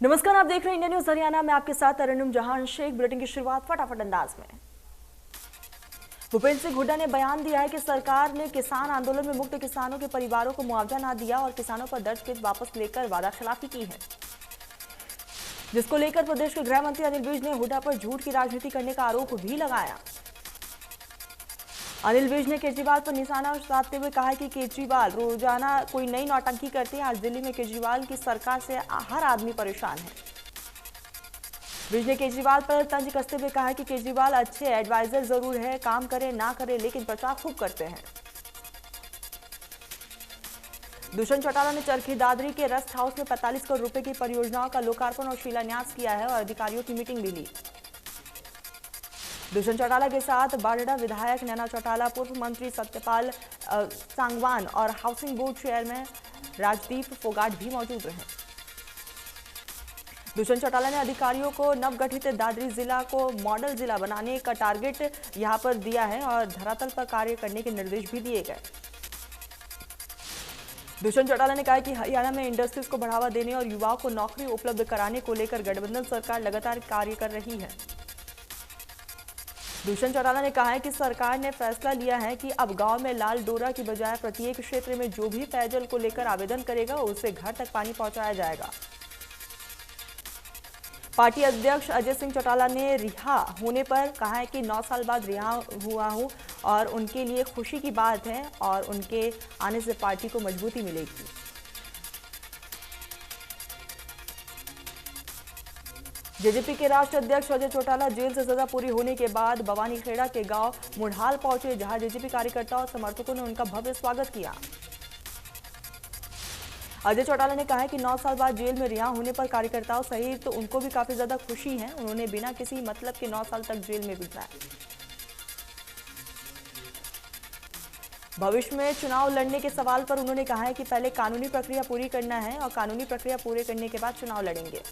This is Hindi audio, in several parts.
नमस्कार, आप देख रहे हैं इंडिया न्यूज हरियाणा में। आपके साथ अरण्युम जहान शेख। बुलेटिन की शुरुआत फटाफट अंदाज में। भूपेंद्र सिंह हुड्डा ने बयान दिया है कि सरकार ने किसान आंदोलन में मुक्त किसानों के परिवारों को मुआवजा ना दिया और किसानों पर दर्ज केस वापस लेकर वादाखिलाफी की है, जिसको लेकर प्रदेश के गृह मंत्री अनिल विज ने हुड्डा पर झूठ की राजनीति करने का आरोप भी लगाया। अनिल विज ने केजरीवाल पर निशाना साधते हुए कहा कि केजरीवाल रोजाना कोई नई नौटंकी करते हैं। आज दिल्ली में केजरीवाल की सरकार से हर आदमी परेशान है। विज ने केजरीवाल पर तंज कसते हुए कहा कि केजरीवाल अच्छे एडवाइजर जरूर है, काम करे ना करे लेकिन प्रचार खूब करते हैं। दुष्यंत चौटाला ने चरखी दादरी के रेस्ट हाउस में 45 करोड़ रुपए की परियोजनाओं का लोकार्पण और शिलान्यास किया है और अधिकारियों की मीटिंग भी ली। दुष्यंत चौटाला के साथ बारडा विधायक नैना चौटाला, पूर्व मंत्री सत्यपाल सांगवान और housing board chairman Rajdeep Phogat भी मौजूद रहे। दुष्यंत चौटाला ने अधिकारियों को नवगठित दादरी जिला को मॉडल जिला बनाने का टारगेट यहां पर दिया है और धरातल पर कार्य करने के निर्देश भी दिए गए। दुष्यंत चौटाला ने कहा कि हरियाणा में इंडस्ट्रीज को बढ़ावा देने और युवाओं को नौकरी उपलब्ध कराने को लेकर गठबंधन सरकार लगातार कार्य कर रही है। दुष्यंत चौटाला ने कहा है कि सरकार ने फैसला लिया है कि अब गांव में लाल डोरा की बजाय प्रत्येक क्षेत्र में जो भी पेयजल को लेकर आवेदन करेगा उसे घर तक पानी पहुंचाया जाएगा। पार्टी अध्यक्ष अजय सिंह चौटाला ने रिहा होने पर कहा है कि 9 साल बाद रिहा हुआ हूं और उनके लिए खुशी की बात है और उनके आने से पार्टी को मजबूती मिलेगी। जेजेपी के राष्ट्रीय अध्यक्ष अजय चौटाला जेल से सजा पूरी होने के बाद भवानीखेड़ा के गांव मुढ़ाल पहुंचे, जहां जेजेपी कार्यकर्ताओं और समर्थकों ने उनका भव्य स्वागत किया। अजय चौटाला ने कहा है कि 9 साल बाद जेल में रिहा होने पर कार्यकर्ताओं सहित तो उनको भी काफी ज्यादा खुशी है। उन्होंने बिना किसी मतलब के 9 साल तक जेल में बिताए। भविष्य में चुनाव लड़ने के सवाल पर उन्होंने कहा है कि पहले कानूनी प्रक्रिया पूरी करना है और कानूनी प्रक्रिया पूरे करने के बाद चुनाव लड़ेंगे।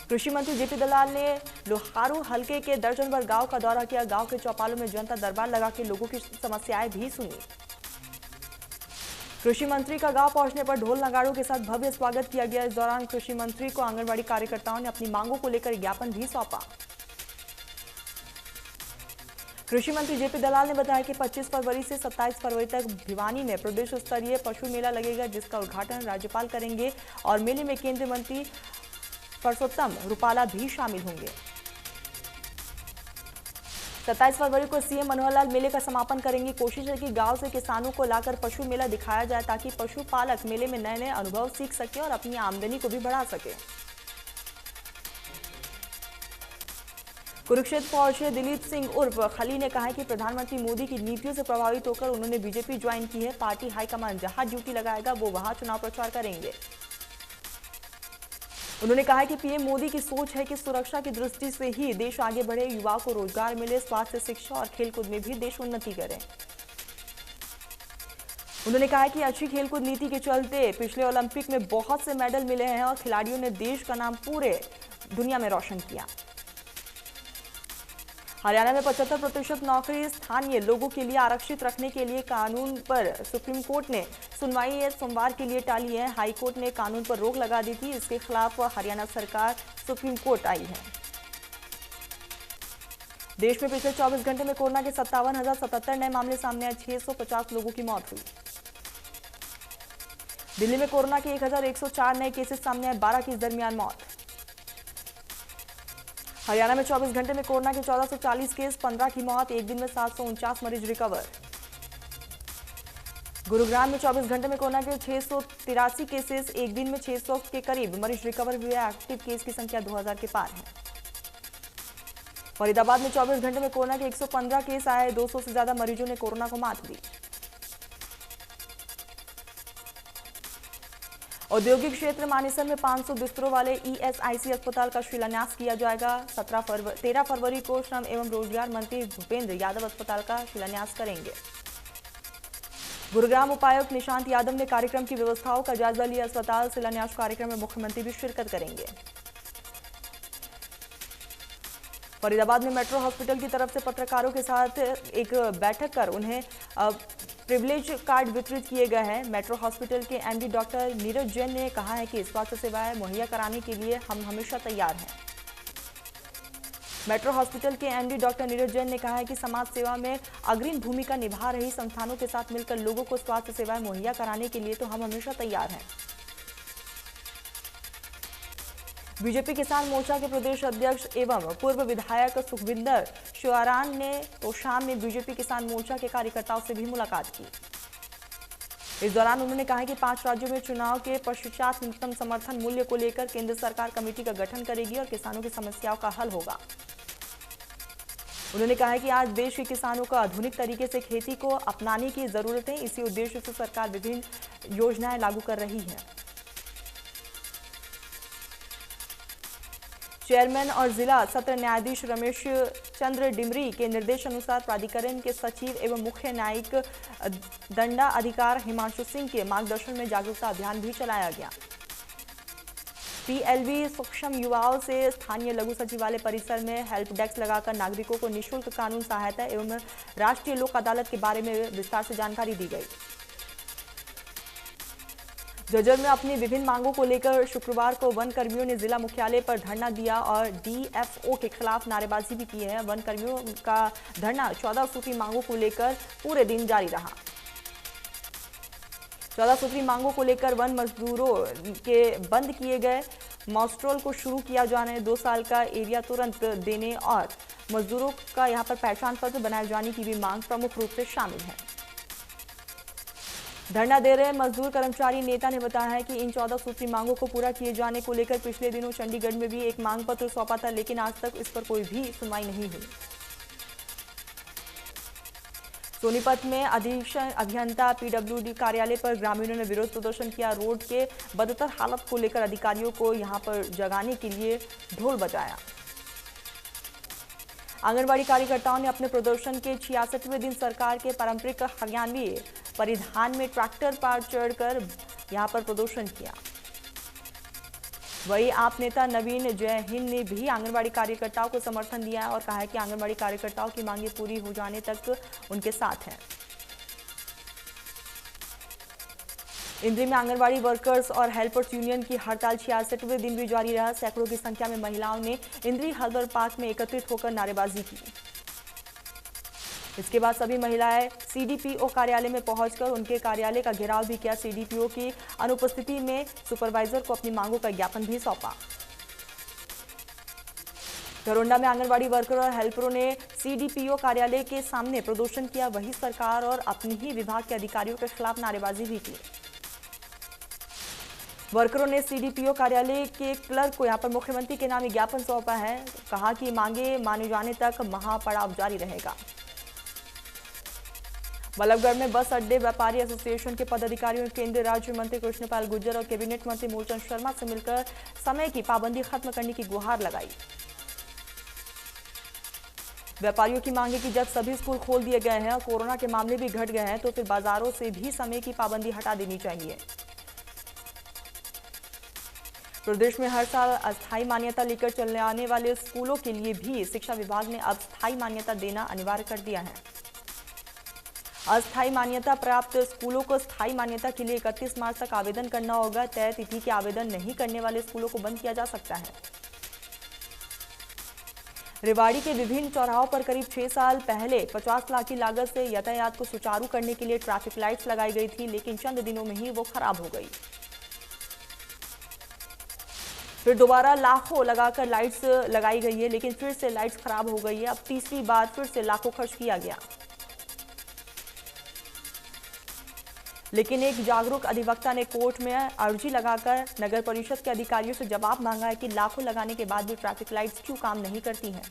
कृषि मंत्री जेपी दलाल ने लोहारू हलके के दर्जन भर गांव का दौरा किया। गांव के चौपालों में जनता दरबार लगा के लोगों की समस्याएं भी सुनी। कृषि मंत्री का गांव पहुंचने पर ढोल नगाड़ों के साथ भव्य स्वागत किया गया। इस दौरान कृषि मंत्री को आंगनबाड़ी कार्यकर्ताओं ने अपनी मांगों को लेकर ज्ञापन भी सौंपा। कृषि मंत्री जेपी दलाल ने बताया कि 25 फरवरी से 27 फरवरी तक भिवानी में प्रदेश स्तरीय पशु मेला लगेगा, जिसका उद्घाटन राज्यपाल करेंगे और मेले में केंद्रीय मंत्री परसोत्तम रुपाला भी शामिल होंगे। 27 फरवरी को सीएम मनोहर लाल मेले का समापन करेंगे। कोशिश है कि गांव से किसानों को लाकर पशु मेला दिखाया जाए ताकि पशुपालक मेले में नए नए अनुभव सीख सके और अपनी आमदनी को भी बढ़ा सके। कुरुक्षेत्र पहुंचे दिलीप सिंह उर्फ खली ने कहा कि प्रधानमंत्री मोदी की नीतियों से प्रभावित होकर उन्होंने बीजेपी ज्वाइन की है। पार्टी हाईकमान जहां ड्यूटी लगाएगा वो वहां चुनाव प्रचार करेंगे। उन्होंने कहा कि पीएम मोदी की सोच है कि सुरक्षा की दृष्टि से ही देश आगे बढ़े, युवाओं को रोजगार मिले, स्वास्थ्य, शिक्षा और खेलकूद में भी देश उन्नति करे। उन्होंने कहा कि अच्छी खेलकूद नीति के चलते पिछले ओलंपिक में बहुत से मेडल मिले हैं और खिलाड़ियों ने देश का नाम पूरे दुनिया में रोशन किया। हरियाणा में 75% नौकरी स्थानीय लोगों के लिए आरक्षित रखने के लिए कानून पर सुप्रीम कोर्ट ने सुनवाई सोमवार के लिए टाली है। हाई कोर्ट ने कानून पर रोक लगा दी थी। इसके खिलाफ हरियाणा सरकार सुप्रीम कोर्ट आई है। देश में पिछले 24 घंटे में कोरोना के 57,077 नए मामले सामने आए। 650 लोगों की मौत हुई। दिल्ली में कोरोना के 1104 नए केसेस सामने आए, 12 की इस दरमियान मौत। हरियाणा में 24 घंटे में कोरोना के 1440 केस, 15 की मौत। एक दिन में 749 मरीज रिकवर। गुरुग्राम में 24 घंटे में कोरोना के 683 केसेस, एक दिन में 600 के करीब मरीज रिकवर हुए। एक्टिव केस की संख्या 2000 के पार है। फरीदाबाद में 24 घंटे में कोरोना के 115 केस आए, 200 से ज्यादा मरीजों ने कोरोना को मात दी। औद्योगिक क्षेत्र मानेसर में 500 बिस्तरों वाले ईएसआईसी अस्पताल का शिलान्यास किया जाएगा। 13 फरवरी को श्रम एवं रोजगार मंत्री भूपेंद्र यादव अस्पताल का शिलान्यास करेंगे। गुरुग्राम उपायुक्त निशांत यादव ने कार्यक्रम की व्यवस्थाओं का जायजा लिया। अस्पताल शिलान्यास कार्यक्रम में मुख्यमंत्री भी शिरकत करेंगे। फरीदाबाद में मेट्रो हॉस्पिटल की तरफ से पत्रकारों के साथ एक बैठक कर उन्हें प्रिविलेज कार्ड वितरित किए गए हैं। मेट्रो हॉस्पिटल के एमडी डॉक्टर नीरज जैन ने कहा है कि स्वास्थ्य सेवाएं मुहैया कराने के लिए हम हमेशा तैयार हैं। मेट्रो हॉस्पिटल के एमडी डॉक्टर नीरज जैन ने कहा है कि समाज सेवा में अग्रिम भूमिका निभा रही संस्थानों के साथ मिलकर लोगों को स्वास्थ्य सेवाएं मुहैया कराने के लिए तो हम हमेशा तैयार हैं। बीजेपी किसान मोर्चा के प्रदेश अध्यक्ष एवं पूर्व विधायक सुखविंदर श्योरान ने तो शाम में बीजेपी किसान मोर्चा के कार्यकर्ताओं से भी मुलाकात की। इस दौरान उन्होंने कहा कि 5 राज्यों में चुनाव के पश्चात न्यूनतम समर्थन मूल्य को लेकर केंद्र सरकार कमेटी का गठन करेगी और किसानों की समस्याओं का हल होगा। उन्होंने कहा कि आज देश के किसानों को आधुनिक तरीके से खेती को अपनाने की जरूरत है। इसी उद्देश्य से सरकार विभिन्न योजनाएं लागू कर रही है। चेयरमैन और जिला सत्र न्यायाधीश रमेश चंद्र डिमरी के निर्देश अनुसार प्राधिकरण के सचिव एवं मुख्य न्यायिक दंडाधिकारी हिमांशु सिंह के मार्गदर्शन में जागरूकता अभियान भी चलाया गया। पीएलबी सक्षम युवाओं से स्थानीय लघु सचिवालय परिसर में हेल्प डेस्क लगाकर नागरिकों को निःशुल्क कानून सहायता एवं राष्ट्रीय लोक अदालत के बारे में विस्तार से जानकारी दी गई। झज्जर में अपनी विभिन्न मांगों को लेकर शुक्रवार को वन कर्मियों ने जिला मुख्यालय पर धरना दिया और डीएफओ के खिलाफ नारेबाजी भी की है। वन कर्मियों का धरना 14 सूत्री मांगों को लेकर पूरे दिन जारी रहा। 14 सूत्री मांगों को लेकर वन मजदूरों के बंद किए गए मॉस्ट्रोल को शुरू किया जाने, 2 साल का एरिया तुरंत देने और मजदूरों का यहां पर पहचान पत्र बनाए जाने की भी मांग प्रमुख रूप से शामिल है। धरना दे रहे मजदूर कर्मचारी नेता ने बताया है कि इन 14 सूत्री मांगों को पूरा किए जाने को लेकर पिछले दिनों चंडीगढ़ में भी एक मांग पत्र सौंपा था, लेकिन आज तक इस पर कोई भी सुनवाई नहीं हुई। सोनीपत में अधीक्षण अभियंता पीडब्ल्यूडी कार्यालय पर ग्रामीणों ने विरोध प्रदर्शन किया। रोड के बदतर हालत को लेकर अधिकारियों को यहां पर जगाने के लिए ढोल बजाया। आंगनबाड़ी कार्यकर्ताओं ने अपने प्रदर्शन के 66वें दिन सरकार के पारंपरिक हरियाणवी परिधान में ट्रैक्टर पर चढ़कर यहां पर प्रदर्शन किया। वही आप नेता नवीन जयहिंद ने भी आंगनबाड़ी कार्यकर्ताओं को समर्थन दिया और कहा है कि आंगनबाड़ी कार्यकर्ताओं की मांगे पूरी हो जाने तक उनके साथ हैं। इंद्री में आंगनबाड़ी वर्कर्स और हेल्पर्स यूनियन की हड़ताल 66वें दिन भी जारी रहा। सैकड़ों की संख्या में महिलाओं ने इंद्री हल्दर पार्क में एकत्रित होकर नारेबाजी की। इसके बाद सभी महिलाएं सीडीपीओ कार्यालय में पहुंचकर उनके कार्यालय का घेराव भी किया। सीडीपीओ की अनुपस्थिति में सुपरवाइजर को अपनी मांगों का ज्ञापन भी सौंपा। घरोंडा में आंगनबाड़ी वर्कर और हेल्परों ने सीडीपीओ कार्यालय के सामने प्रदर्शन किया। वही सरकार और अपने ही विभाग के अधिकारियों के खिलाफ नारेबाजी भी की। वर्करों ने सीडीपीओ कार्यालय के क्लर्क को यहां पर मुख्यमंत्री के नाम ज्ञापन सौंपा है। कहा कि मांगे माने जाने तक महापड़ाव जारी रहेगा। बल्लभगढ़ में बस अड्डे व्यापारी एसोसिएशन के पदाधिकारियों ने केंद्रीय राज्य मंत्री कृष्णपाल गुर्जर और कैबिनेट मंत्री मूलचंद शर्मा से मिलकर समय की पाबंदी खत्म करने की गुहार लगाई। व्यापारियों की मांग है कि जब सभी स्कूल खोल दिए गए हैं और कोरोना के मामले भी घट गए हैं तो फिर बाजारों से भी समय की पाबंदी हटा देनी चाहिए। प्रदेश में हर साल अस्थायी मान्यता लेकर चलने आने वाले स्कूलों के लिए भी शिक्षा विभाग ने अब स्थायी मान्यता देना अनिवार्य कर दिया है। अस्थायी मान्यता प्राप्त स्कूलों को स्थायी मान्यता के लिए 31 मार्च तक आवेदन करना होगा। तय तिथि के आवेदन नहीं करने वाले स्कूलों को बंद किया जा सकता है। रेवाड़ी के विभिन्न चौराहों पर करीब 6 साल पहले 50 लाख की लागत से यातायात को सुचारू करने के लिए ट्रैफिक लाइट्स लगाई गई थी, लेकिन चंद दिनों में ही वो खराब हो गई। फिर दोबारा लाखों लगाकर लाइट्स लगाई गई है, लेकिन फिर से लाइट्स खराब हो गई है। अब तीसरी बार फिर से लाखों खर्च किया गया, लेकिन एक जागरूक अधिवक्ता ने कोर्ट में अर्जी लगाकर नगर परिषद के अधिकारियों से जवाब मांगा है कि लाखों लगाने के बाद भी ट्रैफिक लाइट्स क्यों काम नहीं करती हैं।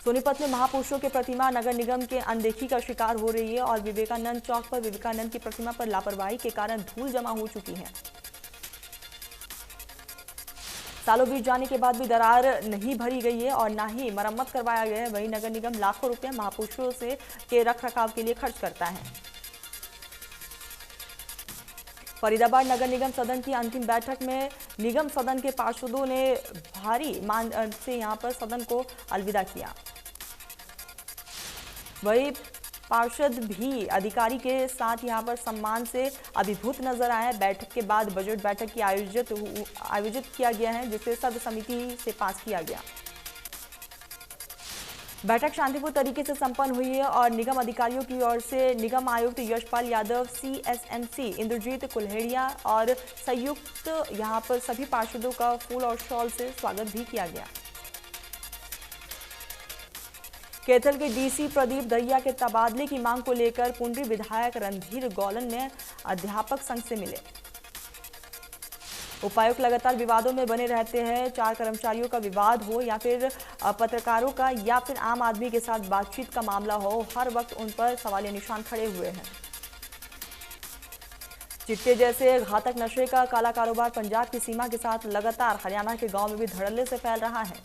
सोनीपत में महापुरुषों की प्रतिमा नगर निगम के अनदेखी का शिकार हो रही है और विवेकानंद चौक पर विवेकानंद की प्रतिमा पर लापरवाही के कारण धूल जमा हो चुकी है। सालों बीत जाने के बाद भी दरार नहीं भरी गई है और ना ही मरम्मत करवाया गया है। वहीं नगर निगम लाखों रुपए महापुरुषों से के रखरखाव के लिए खर्च करता है। फरीदाबाद नगर निगम सदन की अंतिम बैठक में निगम सदन के पार्षदों ने भारी मान से यहां पर सदन को अलविदा किया। वही पार्षद भी अधिकारी के साथ यहां पर सम्मान से अभिभूत नजर आए हैं। बैठक के बाद बजट बैठक की आयोजित किया गया है, जिसे सर्वसम्मति से पास किया गया। बैठक शांतिपूर्ण तरीके से संपन्न हुई है और निगम अधिकारियों की ओर से निगम आयुक्त यशपाल यादव, CSMC इंद्रजीत कुल्हेड़िया और संयुक्त यहां पर सभी पार्षदों का फूल और शॉल से स्वागत भी किया गया। कैथल के DC प्रदीप दहिया के तबादले की मांग को लेकर पुंडरी विधायक रणधीर गौलन ने अध्यापक संघ से मिले। उपायुक्त लगातार विवादों में बने रहते हैं, 4 कर्मचारियों का विवाद हो या फिर पत्रकारों का या फिर आम आदमी के साथ बातचीत का मामला हो, हर वक्त उन पर सवालिया निशान खड़े हुए हैं। चिट्टे जैसे घातक नशे का काला कारोबार पंजाब की सीमा के साथ लगातार हरियाणा के गांव में भी धड़ल्ले से फैल रहा है।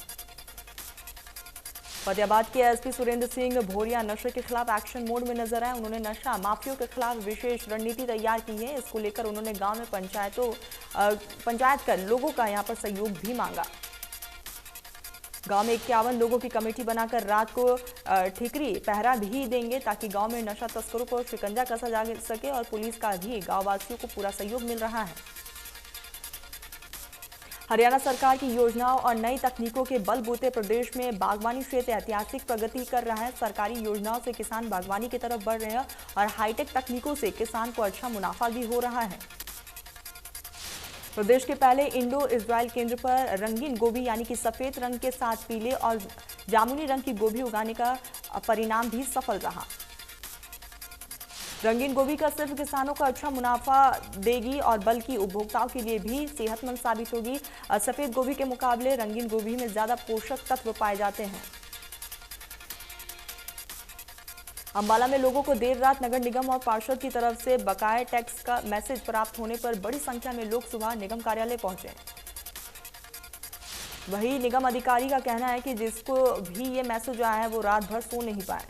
फतेहाबाद के SP सुरेंद्र सिंह भोरिया नशे के खिलाफ एक्शन मोड में नजर आए। उन्होंने नशा माफियों के खिलाफ विशेष रणनीति तैयार की है। इसको लेकर उन्होंने गांव में पंचायत कर लोगों का यहां पर सहयोग भी मांगा। गांव में 51 लोगों की कमेटी बनाकर रात को ठिकरी पहरा भी देंगे, ताकि गांव में नशा तस्करों को शिकंजा कसा जा सके और पुलिस का भी गाँव वासियों को पूरा सहयोग मिल रहा है। हरियाणा सरकार की योजनाओं और नई तकनीकों के बलबूते प्रदेश में बागवानी क्षेत्र ऐतिहासिक प्रगति कर रहा है। सरकारी योजनाओं से किसान बागवानी की तरफ बढ़ रहे हैं और हाईटेक तकनीकों से किसान को अच्छा मुनाफा भी हो रहा है। प्रदेश के पहले इंडो इजराइल केंद्र पर रंगीन गोभी यानी कि सफेद रंग के साथ पीले और जामुनी रंग की गोभी उगाने का परिणाम भी सफल रहा। रंगीन गोभी का सिर्फ किसानों को अच्छा मुनाफा देगी और बल्कि उपभोक्ताओं के लिए भी सेहतमंद साबित होगी। सफेद गोभी के मुकाबले रंगीन गोभी में ज्यादा पोषक तत्व पाए जाते हैं। अंबाला में लोगों को देर रात नगर निगम और पार्षद की तरफ से बकाया टैक्स का मैसेज प्राप्त होने पर बड़ी संख्या में लोग सुबह निगम कार्यालय पहुंचे। वही निगम अधिकारी का कहना है कि जिसको भी ये मैसेज आया है वो रात भर सो नहीं पाए।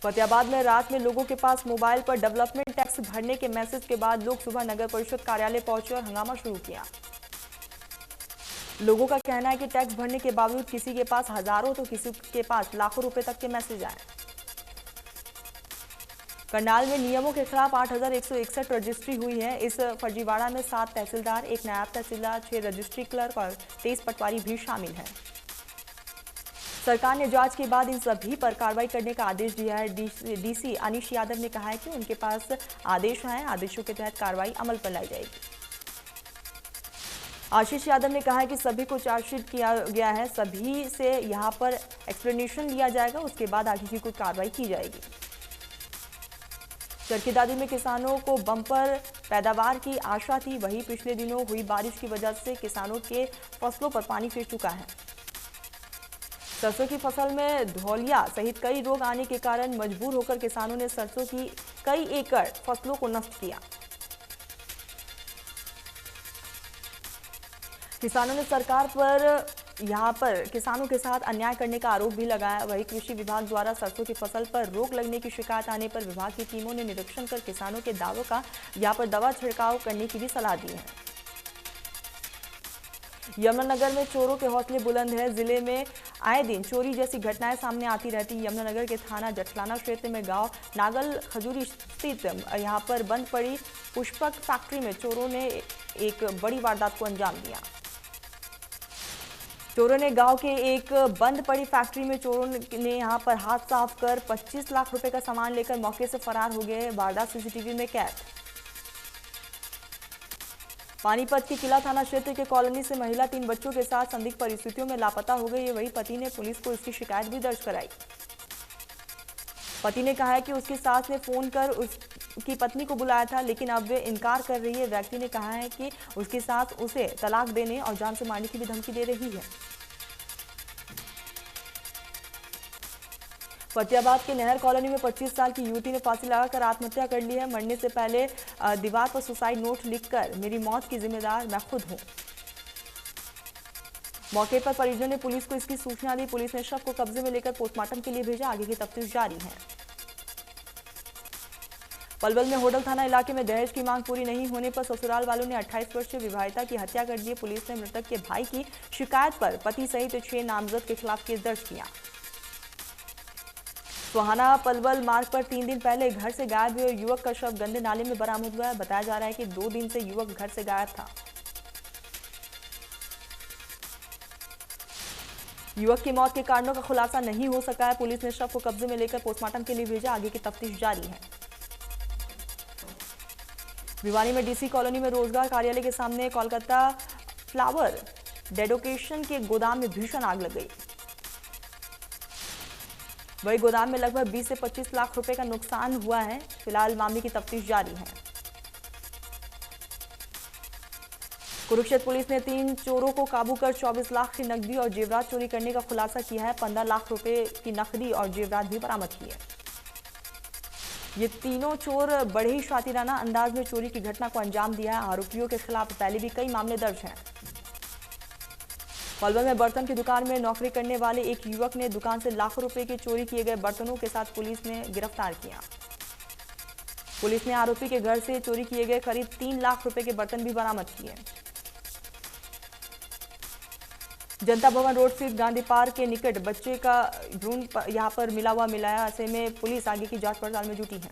फतेहाबाद में रात में लोगों के पास मोबाइल पर डेवलपमेंट टैक्स भरने के मैसेज के बाद लोग सुबह नगर परिषद कार्यालय पहुंचे और हंगामा शुरू किया। लोगों का कहना है कि टैक्स भरने के बावजूद किसी के पास हजारों तो किसी के पास लाखों रुपए तक के मैसेज आए। करनाल में नियमों के खिलाफ 8,161 रजिस्ट्री हुई है। इस फर्जीवाड़ा में 7 तहसीलदार, 1 नायब तहसीलदार, 6 रजिस्ट्री क्लर्क और 23 पटवारी भी शामिल हैं। सरकार ने जांच के बाद इन सभी पर कार्रवाई करने का आदेश दिया है। DC अनीश यादव ने कहा है कि उनके पास आदेश हैं, आदेशों के तहत कार्रवाई अमल पर लाई जाएगी। आशीष यादव ने कहा है कि सभी को चार्जशीट किया गया है, सभी से यहां पर एक्सप्लेनेशन लिया जाएगा, उसके बाद आगे की कोई कार्रवाई की जाएगी। चरखीदादी में किसानों को बम्पर पैदावार की आशा थी, वहीं पिछले दिनों हुई बारिश की वजह से किसानों के फसलों पर पानी फिर चुका है। सरसों की फसल में धौलिया सहित कई रोग आने के कारण मजबूर होकर किसानों ने सरसों की कई एकड़ फसलों को नष्ट किया। किसानों ने सरकार पर यहां पर किसानों के साथ अन्याय करने का आरोप भी लगाया। वहीं कृषि विभाग द्वारा सरसों की फसल पर रोग लगने की शिकायत आने पर विभाग की टीमों ने निरीक्षण कर किसानों के दावों का यहां पर दवा छिड़काव करने की भी सलाह दी है। यमुनानगर में चोरों के हौसले बुलंद है। जिले में आए दिन चोरी जैसी घटनाएं सामने आती रहती। यमुनानगर के थाना जठलाना क्षेत्र में गांव नागल खजूरी स्थित यहां पर बंद पड़ी पुष्पक फैक्ट्री में चोरों ने एक बड़ी वारदात को अंजाम दिया। चोरों ने गांव के एक बंद पड़ी फैक्ट्री में चोरों ने यहां पर हाथ साफ कर 25 लाख रुपए का सामान लेकर मौके से फरार हो गए। वारदात CCTV में कैद। पानीपत के किला थाना क्षेत्र के कॉलोनी से महिला 3 बच्चों के साथ संदिग्ध परिस्थितियों में लापता हो गई है। वही पति ने पुलिस को इसकी शिकायत भी दर्ज कराई। पति ने कहा है कि उसकी सास ने फोन कर उसकी पत्नी को बुलाया था, लेकिन अब वे इनकार कर रही है। व्यक्ति ने कहा है कि उसकी सास उसे तलाक देने और जान से मारने की भी धमकी दे रही है। फतेहाबाद के नहर कॉलोनी में 25 साल की युवती ने फांसी लगाकर आत्महत्या कर ली है। मरने से पहले दीवार पर सुसाइड नोट लिखकर मेरी मौत की जिम्मेदार मैं खुद हूं। मौके पर परिजनों ने पुलिस को इसकी सूचना दी। पुलिस ने शव को कब्जे में लेकर पोस्टमार्टम के लिए भेजा। आगे की तफ्तीश जारी है। पलवल में होडल थाना इलाके में दहेज की मांग पूरी नहीं होने पर ससुराल वालों ने 28 वर्षीय विवाहिता की हत्या कर दी। पुलिस ने मृतक के भाई की शिकायत पर पति सहित 6 नामजद के खिलाफ केस दर्ज किया। सुहाना पलवल मार्ग पर 3 दिन पहले घर से गायब हुए युवक का शव गंदे नाले में बरामद हुआ है। बताया जा रहा है कि 2 दिन से युवक घर से गायब था। युवक की मौत के कारणों का खुलासा नहीं हो सका है। पुलिस ने शव को कब्जे में लेकर पोस्टमार्टम के लिए भेजा। आगे की तफ्तीश जारी है। भिवानी में डीसी कॉलोनी में रोजगार कार्यालय के सामने कोलकाता फ्लावर डेकोरेशन के गोदाम में भीषण आग लग गई। वही गोदाम में लगभग 20 से 25 लाख रुपए का नुकसान हुआ है। फिलहाल मामले की तफ्तीश जारी है। कुरुक्षेत्र पुलिस ने 3 चोरों को काबू कर 24 लाख की नकदी और जेवरात चोरी करने का खुलासा किया है। 15 लाख रुपए की नकदी और जेवरात भी बरामद की है। ये तीनों चोर बड़े ही शातिराना अंदाज में चोरी की घटना को अंजाम दिया है। आरोपियों के खिलाफ पहले भी कई मामले दर्ज हैं। पलवल में बर्तन की दुकान में नौकरी करने वाले एक युवक ने दुकान से लाखों रुपए के चोरी किए गए बर्तनों के साथ पुलिस ने गिरफ्तार किया। पुलिस ने आरोपी के घर से चोरी किए गए करीब 3 लाख रुपए के बर्तन भी बरामद किए। जनता भवन रोड स्थित गांधी पार्क के निकट बच्चे का भ्रूण यहां पर मिला हुआ मिला है। ऐसे में पुलिस आगे की जांच पड़ताल में जुटी है।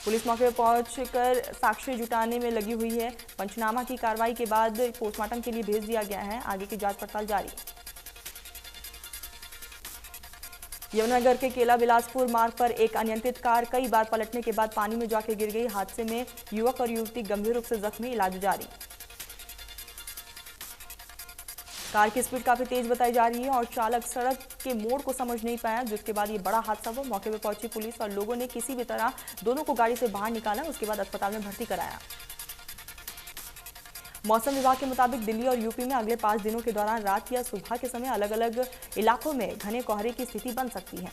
पुलिस मौके पर पहुंचकर साक्ष्य जुटाने में लगी हुई है। पंचनामा की कार्रवाई के बाद पोस्टमार्टम के लिए भेज दिया गया है। आगे की जांच पड़ताल जारी। यमुनानगर के केला बिलासपुर मार्ग पर एक अनियंत्रित कार कई बार पलटने के बाद पानी में जाकर गिर गई। हादसे में युवक और युवती गंभीर रूप से जख्मी, इलाज जारी। कार की स्पीड काफी तेज बताई जा रही है और चालक सड़क के मोड़ को समझ नहीं पाया, जिसके बाद ये बड़ा हादसा हुआ। मौके पर पहुंची पुलिस और लोगों ने किसी भी तरह दोनों को गाड़ी से बाहर निकाला। उसके बाद अस्पताल में भर्ती कराया। मौसम विभाग के मुताबिक दिल्ली और यूपी में अगले 5 दिनों के दौरान रात या सुबह के समय अलग अलग इलाकों में घने कोहरे की स्थिति बन सकती है।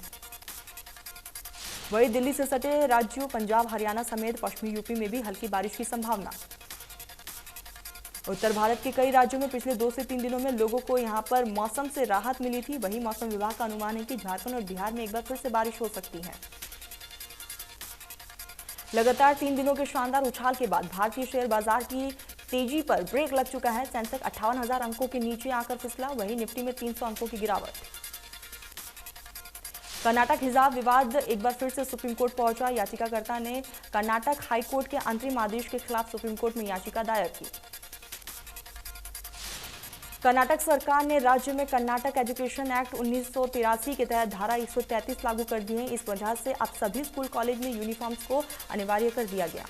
वहीं दिल्ली से सटे राज्यों पंजाब, हरियाणा समेत पश्चिमी यूपी में भी हल्की बारिश की संभावना। उत्तर भारत के कई राज्यों में पिछले 2 से 3 दिनों में लोगों को यहां पर मौसम से राहत मिली थी। वहीं मौसम विभाग का अनुमान है कि झारखंड और बिहार में एक बार फिर से बारिश हो सकती है। लगातार 3 दिनों के शानदार उछाल के बाद भारतीय शेयर बाजार की तेजी पर ब्रेक लग चुका है। सेंसेक्स 58,000 अंकों के नीचे आकर फिसला। वहीं निफ्टी में 300 अंकों की गिरावट। कर्नाटक हिजाब विवाद एक बार फिर से सुप्रीम कोर्ट पहुंचा। याचिकाकर्ता ने कर्नाटक हाईकोर्ट के अंतरिम आदेश के खिलाफ सुप्रीम कोर्ट में याचिका दायर की। कर्नाटक सरकार ने राज्य में कर्नाटक एजुकेशन एक्ट 1983 के तहत धारा 133 लागू कर दी है। इस वजह से अब सभी स्कूल कॉलेज में यूनिफॉर्म्स को अनिवार्य कर दिया गया।